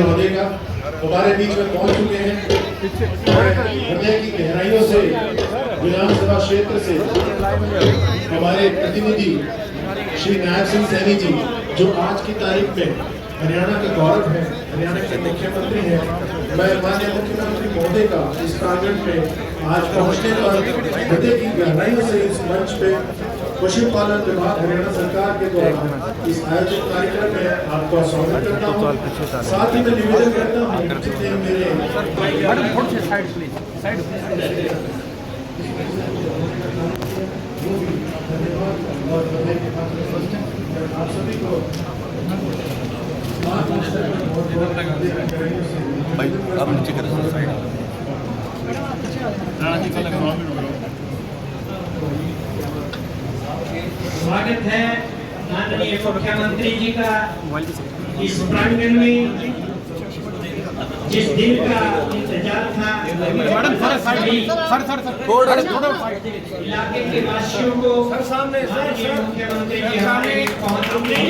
महोदय का हमारे बीच में पहुंच चुके हैं। हृदय की गहराइयों से विधानसभा क्षेत्र से हमारे प्रतिनिधि श्री नायब सिंह सैनी जी, जो आज की तारीख में हरियाणा का गौरव है, हरियाणा के मुख्यमंत्री हैं। मैं माननीय मुख्यमंत्री महोदय का इस प्रांगण में आज पहुंचने पर हृदय की गहराइयों से इस मंच पे पशुपालन विभाग हरियाणा सरकार के द्वारा इस आयोजित कार्यक्रम में आपका स्वागत करता हूँ। साथ ही मैं निवेदन करता हूँ जितने मेरे आप सभी को भाई अब नीचे कर स्वागत है माननीय मुख्यमंत्री जी का इस प्रांगण में। जिस दिन का इंतजार था इलाके के वासियों को माननीय मुख्यमंत्री जी हमारे पहुंचने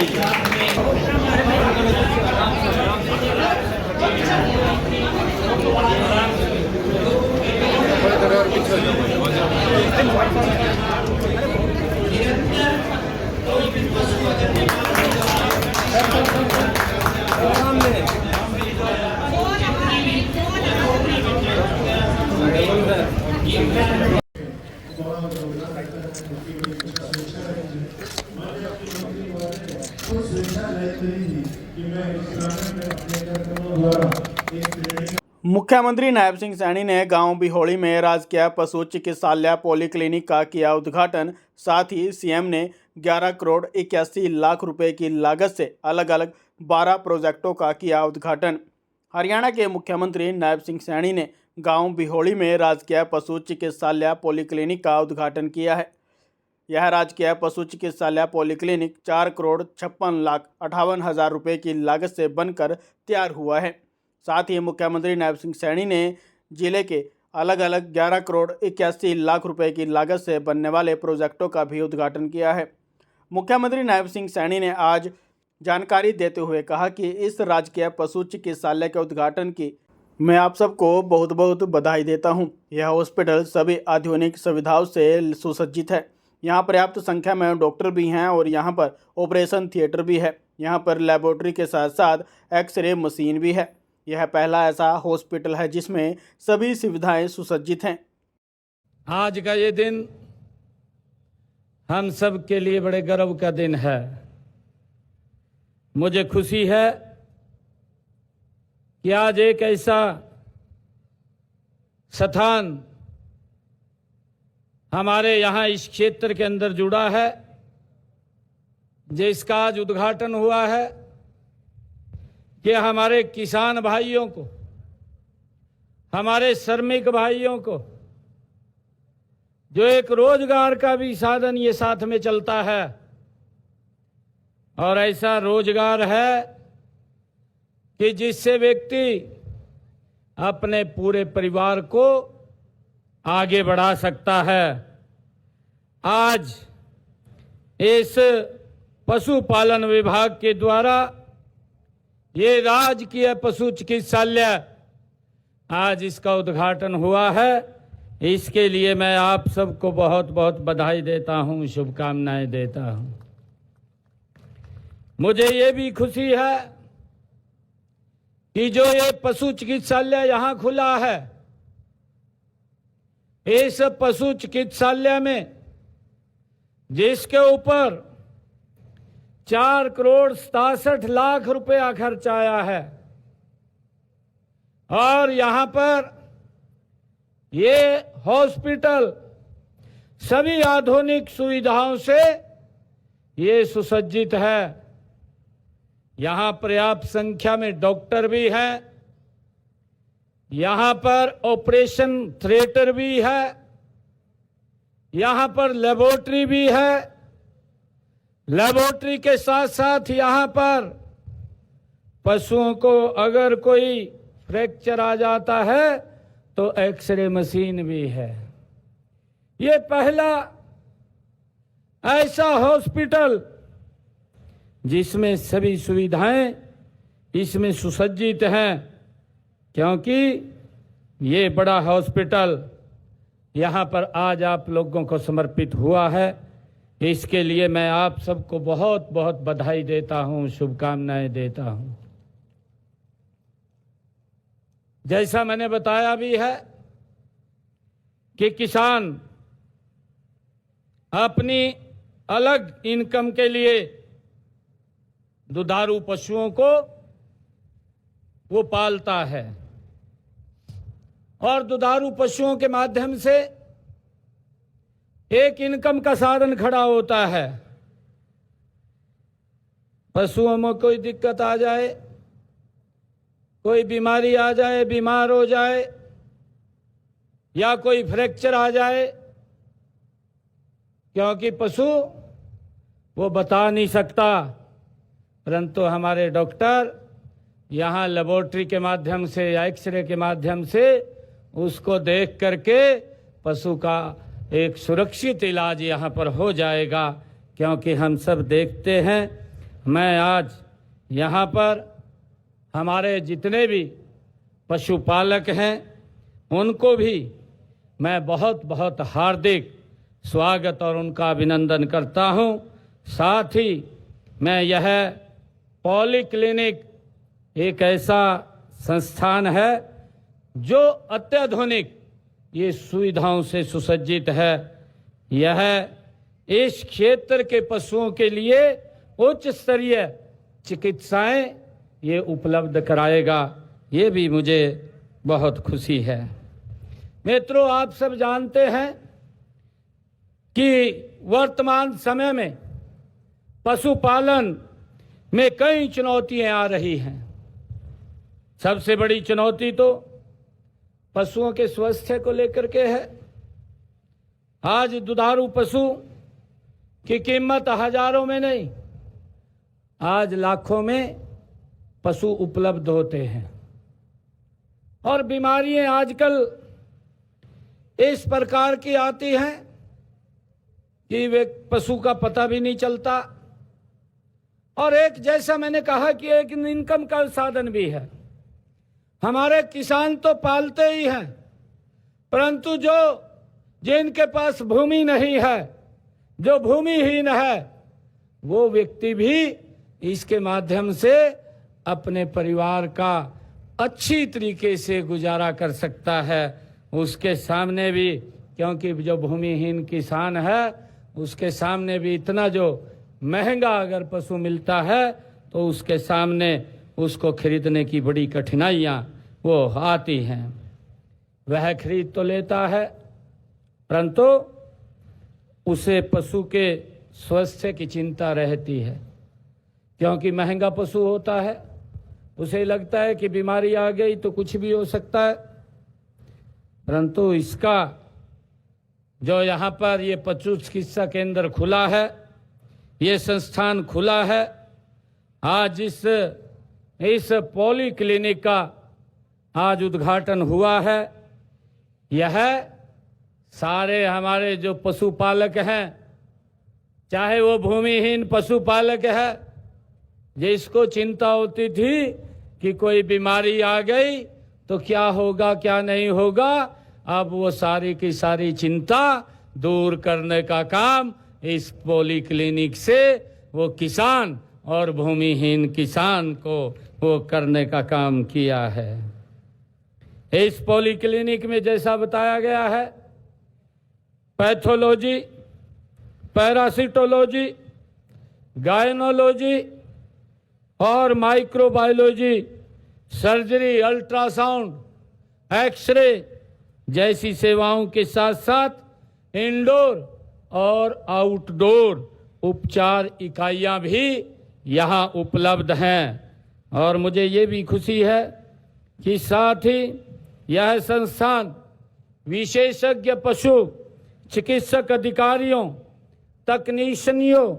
मुख्यमंत्री नायब सिंह सैनी ने गांव बिहोली में राजकीय पशु चिकित्सालय पॉलीक्लिनिक का किया उद्घाटन। साथ ही सीएम ने 11 करोड़ 81 लाख रुपए की लागत से अलग अलग 12 प्रोजेक्टों का किया उद्घाटन। हरियाणा के मुख्यमंत्री नायब सिंह सैनी ने गांव बिहोली में राजकीय पशु चिकित्सालय पॉलीक्लिनिक का उद्घाटन किया है। यह राजकीय पशु चिकित्सालय पॉलीक्लिनिक 4 करोड़ 56 लाख 58 हज़ार रुपये की लागत से बनकर तैयार हुआ है। साथ ही मुख्यमंत्री नायब सिंह सैनी ने जिले के अलग अलग 11 करोड़ 81 लाख रुपए की लागत से बनने वाले प्रोजेक्टों का भी उद्घाटन किया है। मुख्यमंत्री नायब सिंह सैनी ने आज जानकारी देते हुए कहा कि इस राजकीय पशु चिकित्सालय के उद्घाटन की मैं आप सबको बहुत बहुत बधाई देता हूं। यह हॉस्पिटल सभी आधुनिक सुविधाओं से सुसज्जित है। यहाँ पर्याप्त संख्या में डॉक्टर भी हैं और यहाँ पर ऑपरेशन थिएटर भी है। यहाँ पर लेबोरेटरी के साथ साथ एक्सरे मशीन भी है। यह पहला ऐसा हॉस्पिटल है जिसमें सभी सुविधाएं सुसज्जित हैं। आज का ये दिन हम सब के लिए बड़े गर्व का दिन है। मुझे खुशी है कि आज एक ऐसा स्थान हमारे यहाँ इस क्षेत्र के अंदर जुड़ा है जिसका आज उद्घाटन हुआ है कि हमारे किसान भाइयों को, हमारे श्रमिक भाइयों को जो एक रोजगार का भी साधन ये साथ में चलता है, और ऐसा रोजगार है कि जिससे व्यक्ति अपने पूरे परिवार को आगे बढ़ा सकता है। आज इस पशुपालन विभाग के द्वारा ये राजकीय पशु चिकित्सालय आज इसका उद्घाटन हुआ है। इसके लिए मैं आप सबको बहुत बहुत बधाई देता हूं, शुभकामनाएं देता हूं। मुझे ये भी खुशी है कि जो ये पशु चिकित्सालय यहां खुला है, इस पशु चिकित्सालय में जिसके ऊपर 4 करोड़ 67 लाख रुपया खर्च आया है, और यहां पर ये हॉस्पिटल सभी आधुनिक सुविधाओं से ये सुसज्जित है। यहां पर्याप्त संख्या में डॉक्टर भी हैं, यहां पर ऑपरेशन थिएटर भी है, यहां पर लेबोरेटरी भी है। लेबोरेटरी के साथ साथ यहां पर पशुओं को अगर कोई फ्रैक्चर आ जाता है तो एक्सरे मशीन भी है। ये पहला ऐसा हॉस्पिटल जिसमें सभी सुविधाएं इसमें सुसज्जित हैं, क्योंकि ये बड़ा हॉस्पिटल यहाँ पर आज आप लोगों को समर्पित हुआ है। इसके लिए मैं आप सबको बहुत बहुत बधाई देता हूँ, शुभकामनाएं देता हूँ। जैसा मैंने बताया भी है कि किसान अपनी अलग इनकम के लिए दुधारू पशुओं को वो पालता है और दुधारू पशुओं के माध्यम से एक इनकम का साधन खड़ा होता है। पशुओं में कोई दिक्कत आ जाए, कोई बीमारी आ जाए, बीमार हो जाए या कोई फ्रैक्चर आ जाए, क्योंकि पशु वो बता नहीं सकता, परंतु हमारे डॉक्टर यहाँ लेबोरेटरी के माध्यम से या एक्सरे के माध्यम से उसको देख करके पशु का एक सुरक्षित इलाज यहाँ पर हो जाएगा। क्योंकि हम सब देखते हैं, मैं आज यहाँ पर हमारे जितने भी पशुपालक हैं उनको भी मैं बहुत बहुत हार्दिक स्वागत और उनका अभिनंदन करता हूँ। साथ ही मैं यह पॉलीक्लिनिक एक ऐसा संस्थान है जो अत्याधुनिक ये सुविधाओं से सुसज्जित है। यह इस क्षेत्र के पशुओं के लिए उच्च स्तरीय चिकित्साएं ये उपलब्ध कराएगा, ये भी मुझे बहुत खुशी है। मित्रों, आप सब जानते हैं कि वर्तमान समय में पशुपालन में कई चुनौतियां आ रही हैं। सबसे बड़ी चुनौती तो पशुओं के स्वास्थ्य को लेकर के है। आज दुधारू पशु की कीमत हजारों में नहीं, आज लाखों में पशु उपलब्ध होते हैं और बीमारियां आजकल इस प्रकार की आती हैं कि वे पशु का पता भी नहीं चलता। और एक, जैसा मैंने कहा कि एक इनकम का साधन भी है। हमारे किसान तो पालते ही हैं, परंतु जिनके पास भूमि नहीं है, जो भूमिहीन है, वो व्यक्ति भी इसके माध्यम से अपने परिवार का अच्छी तरीके से गुजारा कर सकता है। उसके सामने भी, क्योंकि जो भूमिहीन किसान है उसके सामने भी इतना जो महंगा अगर पशु मिलता है तो उसके सामने उसको खरीदने की बड़ी कठिनाइयाँ वो आती हैं। वह खरीद तो लेता है, परंतु उसे पशु के स्वास्थ्य की चिंता रहती है, क्योंकि महंगा पशु होता है। उसे लगता है कि बीमारी आ गई तो कुछ भी हो सकता है, परंतु इसका जो यहाँ पर ये पशु चिकित्सा केंद्र खुला है, ये संस्थान खुला है, आज इस पॉलीक्लिनिक का आज उद्घाटन हुआ है। यह सारे हमारे जो पशुपालक हैं, चाहे वो भूमिहीन पशुपालक है जिसको चिंता होती थी कि कोई बीमारी आ गई तो क्या होगा क्या नहीं होगा, अब वो सारी की सारी चिंता दूर करने का काम इस पॉलीक्लिनिक से वो किसान और भूमिहीन किसान को वो करने का काम किया है। इस पॉलीक्लिनिक में जैसा बताया गया है, पैथोलॉजी, पैरासिटोलॉजी, गायनोलॉजी और माइक्रोबायोलॉजी, सर्जरी, अल्ट्रासाउंड, एक्सरे जैसी सेवाओं के साथ साथ इंडोर और आउटडोर उपचार इकाइयां भी यहाँ उपलब्ध हैं। और मुझे ये भी खुशी है कि साथ ही यह संस्थान विशेषज्ञ पशु चिकित्सक अधिकारियों, तकनीशियनों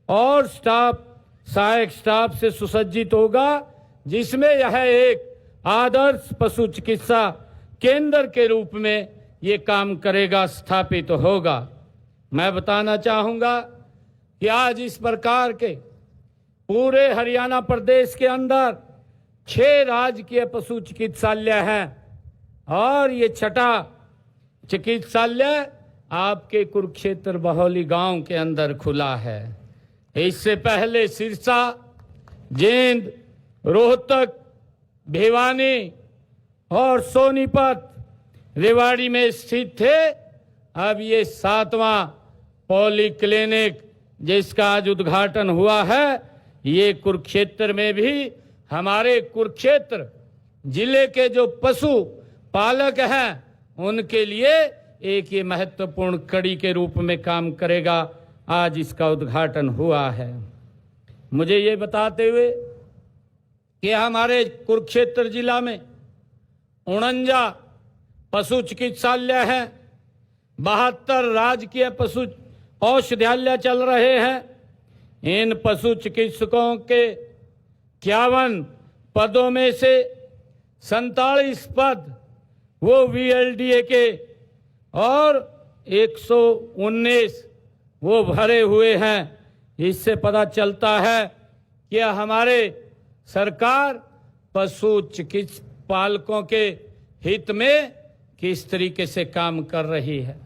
और सहायक स्टाफ से सुसज्जित होगा, जिसमें यह एक आदर्श पशु चिकित्सा केंद्र के रूप में ये काम करेगा, स्थापित होगा। मैं बताना चाहूँगा कि आज इस प्रकार के पूरे हरियाणा प्रदेश के अंदर 6 राजकीय पशु चिकित्सालय हैं और ये 6ठा चिकित्सालय आपके कुरुक्षेत्र बहौली गांव के अंदर खुला है। इससे पहले सिरसा, जींद, रोहतक, भिवानी और सोनीपत, रेवाड़ी में स्थित थे। अब ये 7वां पॉली क्लिनिक जिसका आज उद्घाटन हुआ है, ये कुरुक्षेत्र में भी हमारे कुरुक्षेत्र जिले के जो पशु पालक हैं उनके लिए एक ये महत्वपूर्ण कड़ी के रूप में काम करेगा। आज इसका उद्घाटन हुआ है। मुझे ये बताते हुए कि हमारे कुरुक्षेत्र जिला में 49 पशु चिकित्सालय हैं, 72 राजकीय पशु औषधालय चल रहे हैं। इन पशु चिकित्सकों के 51 पदों में से 47 पद वो VLDA के और 119 वो भरे हुए हैं। इससे पता चलता है कि हमारे सरकार पशु चिकित्सा पालकों के हित में किस तरीके से काम कर रही है।